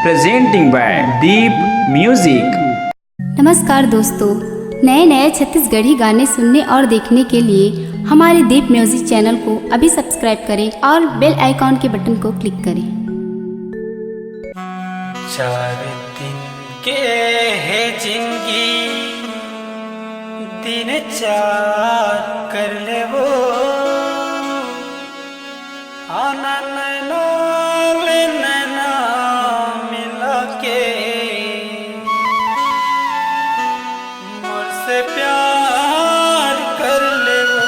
presenting by Deep Music। नमस्कार दोस्तों, नए नए छत्तीसगढ़ी गाने सुनने और देखने के लिए हमारे दीप म्यूजिक चैनल को अभी सब्सक्राइब करें और बेल आइकॉन के बटन को क्लिक करें। 4 दिन के है जिंदगी, दिन 4 कर ले वो आना नैना ले नैना मिला के मुझसे प्यार कर ले वो।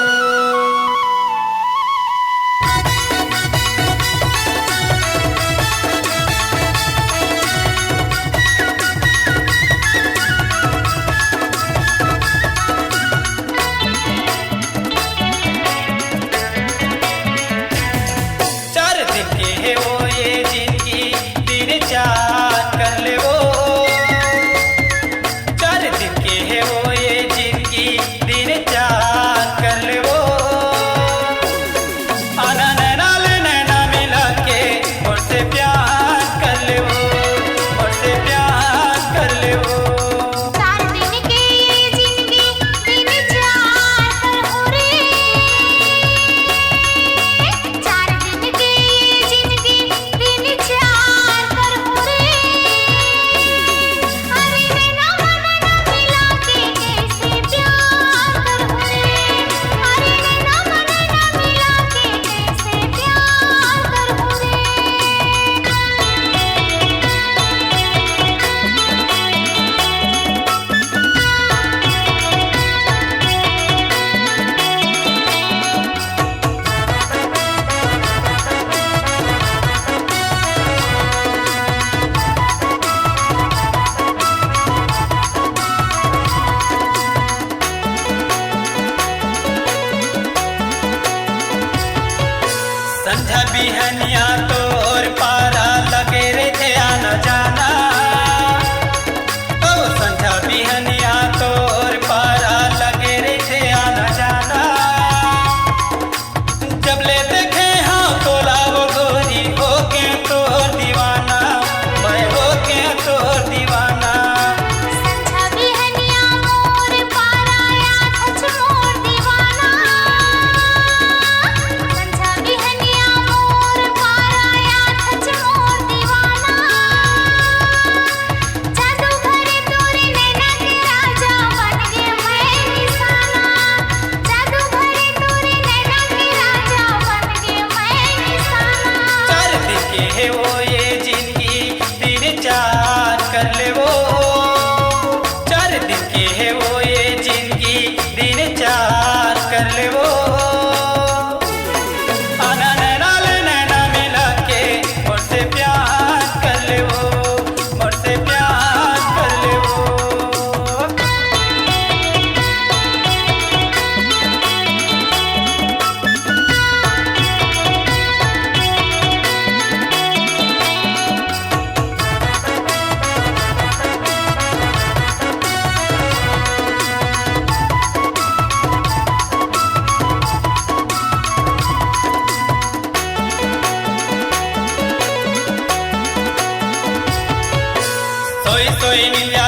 संझा बिहनिया तोर पारा लगे रे थे आना जाना, ओ संझा बिहनिया तोर पारा लगे रे थे आना जाना। जब ले देखे हाँ तोला वो गोरी हो के तोर दीवाना, मैं हो के तोर दीवाना। संझा बिहनिया मोर पारा याद छ मोर दीवाना, संझा बिहनिया मोर पारा याद छ मोर दीवाना। जादू भरे तोरे नैना के राजा बन गे मैं निशाना, जादू भरे तोरे नैना के राजा बन गे मैं निशाना। 4 दिन के है वो ये जिंदगी, दिन 4 कर ले वो। 4 दिन के है वो ये जिंदगी, दिन 4 कर ले वो। आना नैना ले नैना मिला के मुझसे प्यार कर ले वो, मुझसे प्यार कर ले वो। सोई सोई नीला